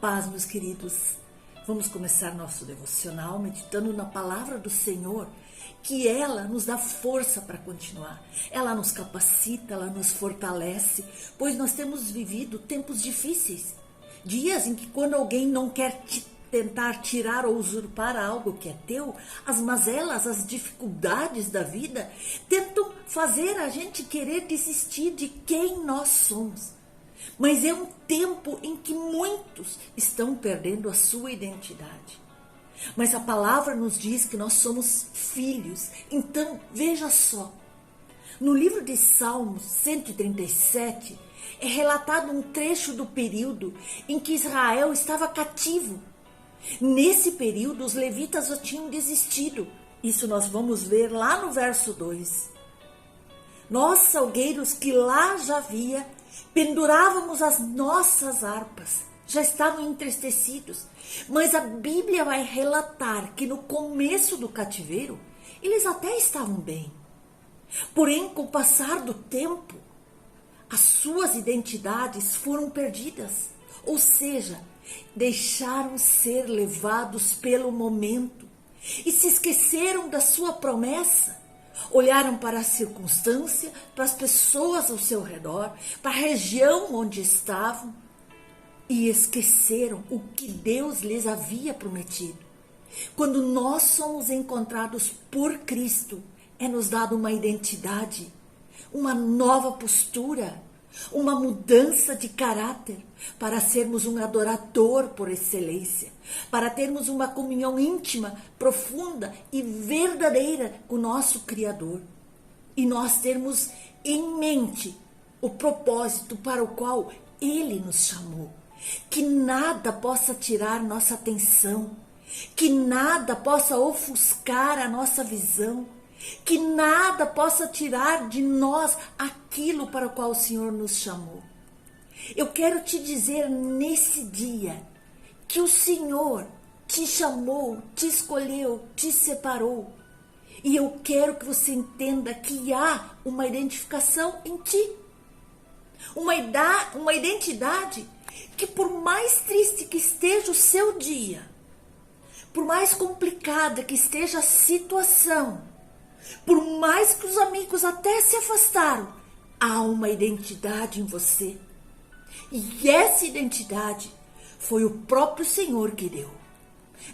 paz, meus queridos. Vamos começar nosso devocional meditando na palavra do Senhor, que ela nos dá força para continuar. Ela nos capacita, ela nos fortalece, pois nós temos vivido tempos difíceis. Dias em que quando alguém não quer tentar tirar ou usurpar algo que é teu, as mazelas, as dificuldades da vida tentam fazer a gente querer desistir de quem nós somos. Mas é um tempo em que muitos estão perdendo a sua identidade. Mas a palavra nos diz que nós somos filhos. Então, veja só. No livro de Salmos 137, é relatado um trecho do período em que Israel estava cativo. Nesse período, os levitas já tinham desistido. Isso nós vamos ver lá no verso 2. Nós, salgueiros que lá já havia, pendurávamos as nossas harpas, já estavam entristecidos. Mas a Bíblia vai relatar que no começo do cativeiro, eles até estavam bem. Porém, com o passar do tempo, as suas identidades foram perdidas. Ou seja, deixaram ser levados pelo momento e se esqueceram da sua promessa. Olharam para a circunstância, para as pessoas ao seu redor, para a região onde estavam e esqueceram o que Deus lhes havia prometido. Quando nós somos encontrados por Cristo, é nos dado uma identidade, uma nova postura, uma mudança de caráter para sermos um adorador por excelência, para termos uma comunhão íntima, profunda e verdadeira com o nosso Criador. E nós termos em mente o propósito para o qual Ele nos chamou. Que nada possa tirar nossa atenção, que nada possa ofuscar a nossa visão, que nada possa tirar de nós aquilo para o qual o Senhor nos chamou. Eu quero te dizer nesse dia que o Senhor te chamou, te escolheu, te separou. E eu quero que você entenda que há uma identificação em ti. Uma identidade que por mais triste que esteja o seu dia, por mais complicada que esteja a situação, por mais que os amigos até se afastaram, há uma identidade em você. E essa identidade foi o próprio Senhor que deu.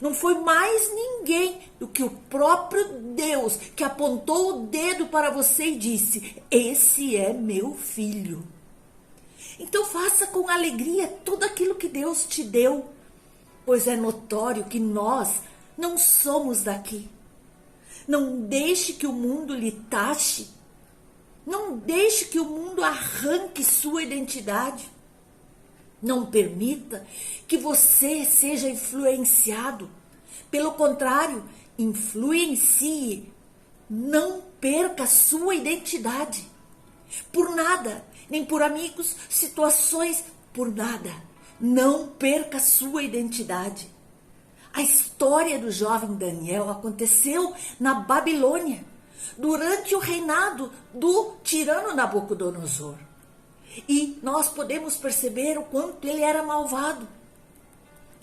Não foi mais ninguém do que o próprio Deus que apontou o dedo para você e disse: esse é meu filho. Então faça com alegria tudo aquilo que Deus te deu, pois é notório que nós não somos daqui. Não deixe que o mundo lhe taxe. Não deixe que o mundo arranque sua identidade. Não permita que você seja influenciado. Pelo contrário, influencie. Não perca sua identidade. Por nada, nem por amigos, situações, por nada. Não perca sua identidade. A história do jovem Daniel aconteceu na Babilônia, durante o reinado do tirano Nabucodonosor. E nós podemos perceber o quanto ele era malvado.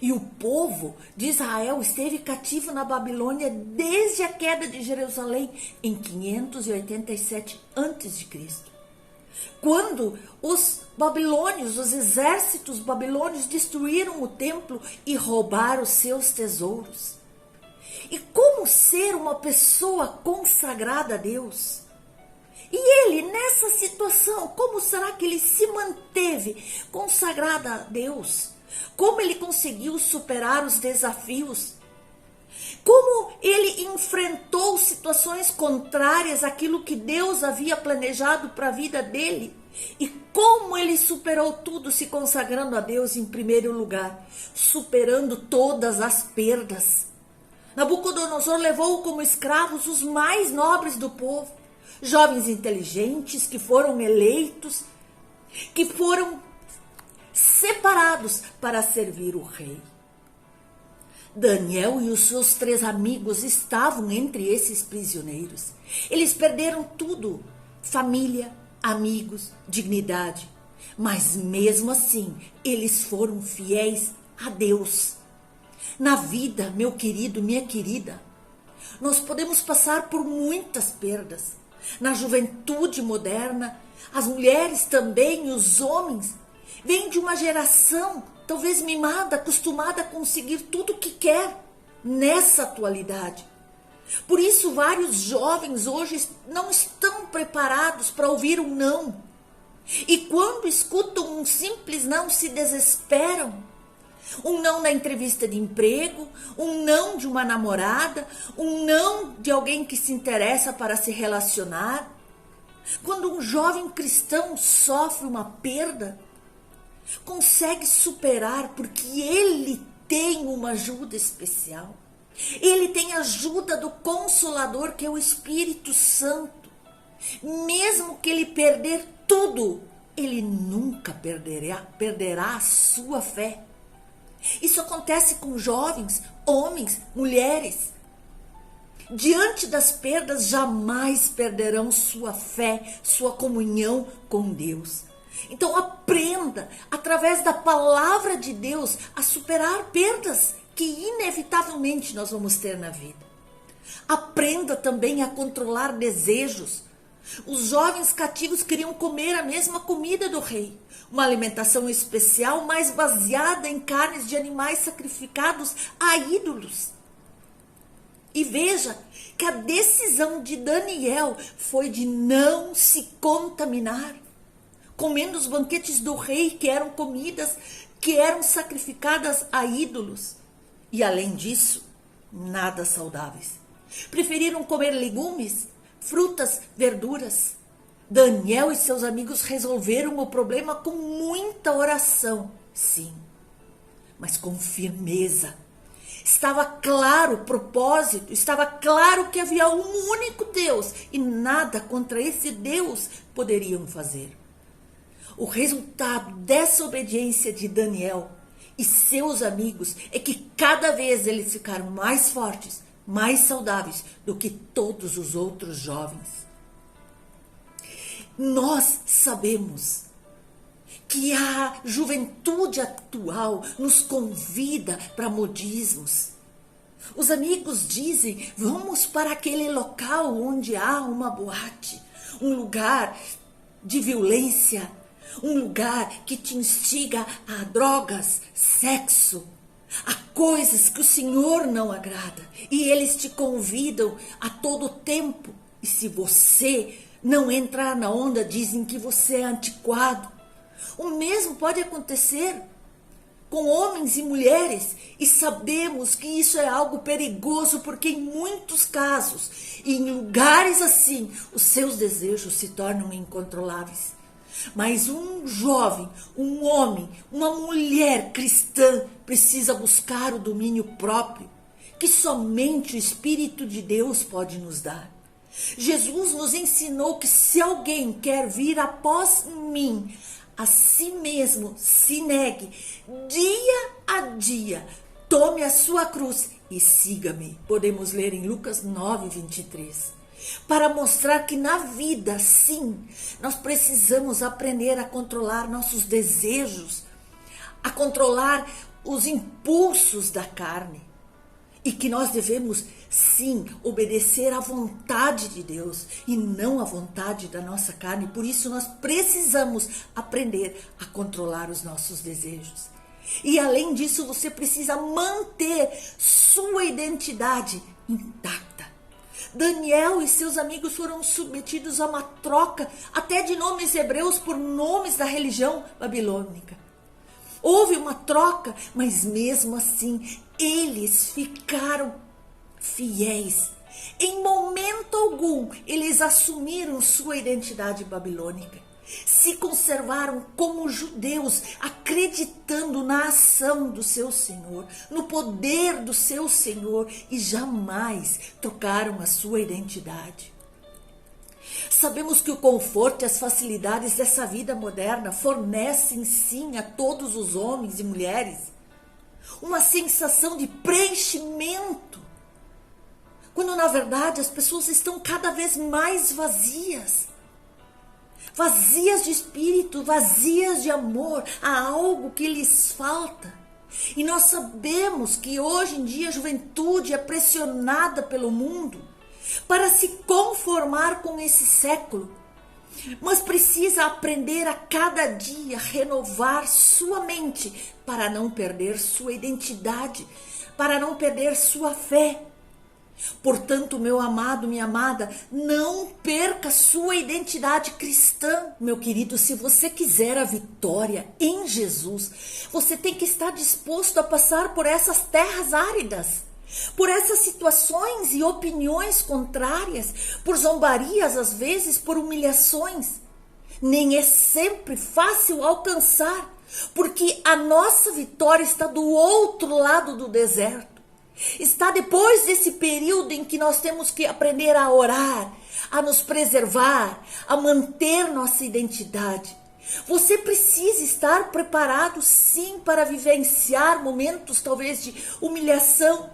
E o povo de Israel esteve cativo na Babilônia desde a queda de Jerusalém em 587 a.C. Quando os babilônios, os exércitos babilônios destruíram o templo e roubaram os seus tesouros. E como ser uma pessoa consagrada a Deus? E ele, nessa situação, como será que ele se manteve consagrado a Deus? Como ele conseguiu superar os desafios? Como ele enfrentou situações contrárias àquilo que Deus havia planejado para a vida dele? E como ele superou tudo se consagrando a Deus em primeiro lugar, superando todas as perdas. Nabucodonosor levou como escravos os mais nobres do povo, jovens inteligentes que foram eleitos, que foram separados para servir o rei. Daniel e os seus 3 amigos estavam entre esses prisioneiros. Eles perderam tudo: família, amigos, dignidade. Mas mesmo assim, eles foram fiéis a Deus. Na vida, meu querido, minha querida, nós podemos passar por muitas perdas. Na juventude moderna, as mulheres também e os homens vêm de uma geração talvez mimada, acostumada a conseguir tudo o que quer nessa atualidade. Por isso, vários jovens hoje não estão preparados para ouvir um não. E quando escutam um simples não, se desesperam. Um não na entrevista de emprego, um não de uma namorada, um não de alguém que se interessa para se relacionar. Quando um jovem cristão sofre uma perda, consegue superar porque ele tem uma ajuda especial. Ele tem a ajuda do Consolador, que é o Espírito Santo. Mesmo que ele perder tudo, ele nunca perderá a sua fé. Isso acontece com jovens, homens, mulheres. Diante das perdas, jamais perderão sua fé, sua comunhão com Deus. Então aprenda, através da palavra de Deus, a superar perdas que inevitavelmente nós vamos ter na vida. Aprenda também a controlar desejos. Os jovens cativos queriam comer a mesma comida do rei, uma alimentação especial, mas baseada em carnes de animais sacrificados a ídolos. E veja que a decisão de Daniel foi de não se contaminar, comendo os banquetes do rei, que eram comidas que eram sacrificadas a ídolos. E além disso, nada saudáveis. Preferiram comer legumes, frutas, verduras. Daniel e seus amigos resolveram o problema com muita oração, sim, mas com firmeza. Estava claro o propósito, estava claro que havia um único Deus e nada contra esse Deus poderiam fazer. O resultado dessa obediência de Daniel e seus amigos é que cada vez eles ficaram mais fortes, mais saudáveis do que todos os outros jovens. Nós sabemos que a juventude atual nos convida para modismos. Os amigos dizem, vamos para aquele local onde há uma boate, um lugar de violência, um lugar que te instiga a drogas, sexo, a coisas que o Senhor não agrada. E eles te convidam a todo tempo. E se você não entrar na onda, dizem que você é antiquado. O mesmo pode acontecer com homens e mulheres. E sabemos que isso é algo perigoso, porque em muitos casos, e em lugares assim, os seus desejos se tornam incontroláveis. Mas um jovem, um homem, uma mulher cristã precisa buscar o domínio próprio, que somente o Espírito de Deus pode nos dar. Jesus nos ensinou que se alguém quer vir após mim, a si mesmo se negue, dia a dia, tome a sua cruz e siga-me. Podemos ler em Lucas 9:23. Para mostrar que na vida, sim, nós precisamos aprender a controlar nossos desejos, a controlar os impulsos da carne. E que nós devemos, sim, obedecer à vontade de Deus e não à vontade da nossa carne. Por isso nós precisamos aprender a controlar os nossos desejos. E além disso, você precisa manter sua identidade intacta. Daniel e seus amigos foram submetidos a uma troca até de nomes hebreus por nomes da religião babilônica. Houve uma troca, mas mesmo assim eles ficaram fiéis. Em momento algum eles assumiram sua identidade babilônica. Se conservaram como judeus, acreditando na ação do seu Senhor, no poder do seu Senhor, e jamais trocaram a sua identidade. Sabemos que o conforto e as facilidades dessa vida moderna fornecem sim a todos os homens e mulheres uma sensação de preenchimento, quando na verdade as pessoas estão cada vez mais vazias. Vazias de espírito, vazias de amor, há algo que lhes falta. E nós sabemos que hoje em dia a juventude é pressionada pelo mundo para se conformar com esse século, mas precisa aprender a cada dia renovar sua mente para não perder sua identidade, para não perder sua fé. Portanto, meu amado, minha amada, não perca sua identidade cristã. Meu querido, se você quiser a vitória em Jesus, você tem que estar disposto a passar por essas terras áridas, por essas situações e opiniões contrárias, por zombarias às vezes, por humilhações. Nem é sempre fácil alcançar, porque a nossa vitória está do outro lado do deserto. Está depois desse período em que nós temos que aprender a orar, a nos preservar, a manter nossa identidade. Você precisa estar preparado sim para vivenciar momentos talvez de humilhação,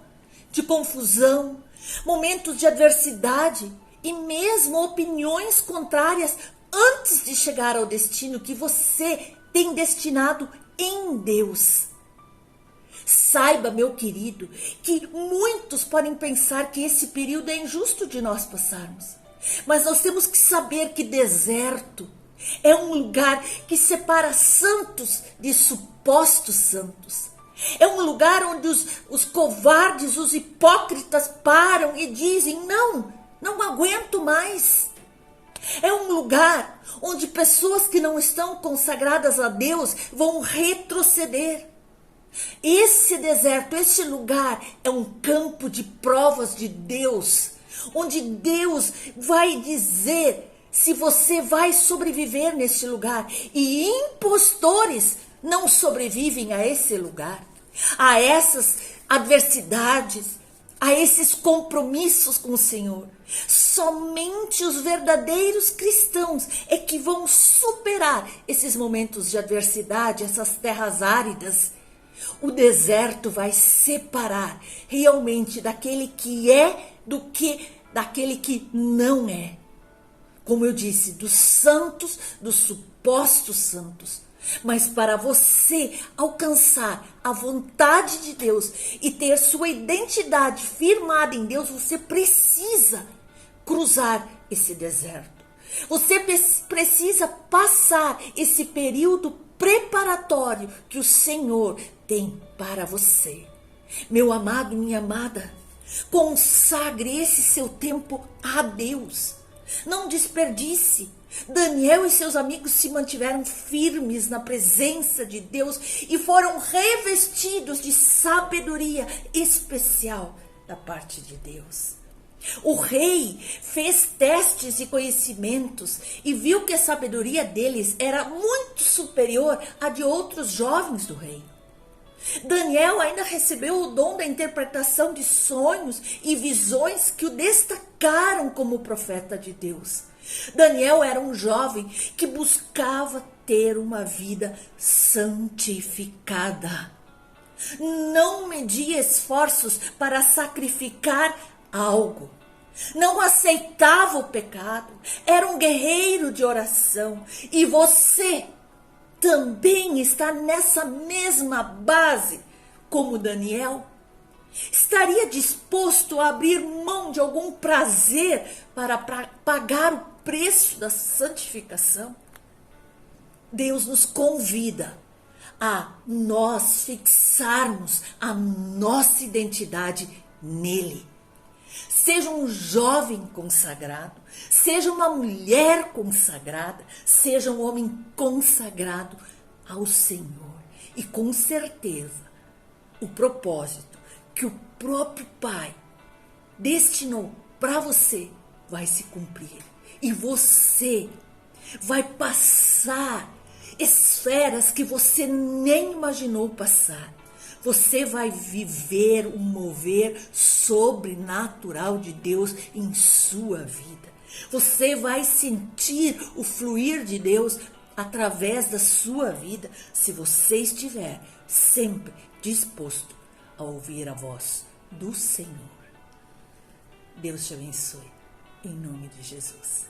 de confusão, momentos de adversidade e mesmo opiniões contrárias antes de chegar ao destino que você tem destinado em Deus. Saiba, meu querido, que muitos podem pensar que esse período é injusto de nós passarmos. Mas nós temos que saber que deserto é um lugar que separa santos de supostos santos. É um lugar onde os covardes, os hipócritas param e dizem, não aguento mais. É um lugar onde pessoas que não estão consagradas a Deus vão retroceder. Esse deserto, esse lugar é um campo de provas de Deus, onde Deus vai dizer se você vai sobreviver nesse lugar. E impostores não sobrevivem a esse lugar, a essas adversidades, a esses compromissos com o Senhor. Somente os verdadeiros cristãos é que vão superar esses momentos de adversidade, essas terras áridas. O deserto vai separar realmente daquele que é daquele que não é. Como eu disse, dos santos, dos supostos santos. Mas para você alcançar a vontade de Deus e ter sua identidade firmada em Deus, você precisa cruzar esse deserto. Você precisa passar esse período preparatório que o Senhor tem para você. Meu amado, minha amada, consagre esse seu tempo a Deus. Não desperdice. Daniel e seus amigos se mantiveram firmes na presença de Deus e foram revestidos de sabedoria especial da parte de Deus. O rei fez testes e conhecimentos e viu que a sabedoria deles era muito superior à de outros jovens do rei. Daniel ainda recebeu o dom da interpretação de sonhos e visões que o destacaram como profeta de Deus. Daniel era um jovem que buscava ter uma vida santificada. Não media esforços para sacrificar algo. Não aceitava o pecado. Era um guerreiro de oração. E você também está nessa mesma base como Daniel? Estaria disposto a abrir mão de algum prazer para pagar o preço da santificação? Deus nos convida a nós fixarmos a nossa identidade nele. Seja um jovem consagrado, seja uma mulher consagrada, seja um homem consagrado ao Senhor. E com certeza, o propósito que o próprio Pai destinou para você vai se cumprir. E você vai passar esferas que você nem imaginou passar. Você vai viver um mover sobrenatural de Deus em sua vida. Você vai sentir o fluir de Deus através da sua vida, se você estiver sempre disposto a ouvir a voz do Senhor. Deus te abençoe, em nome de Jesus.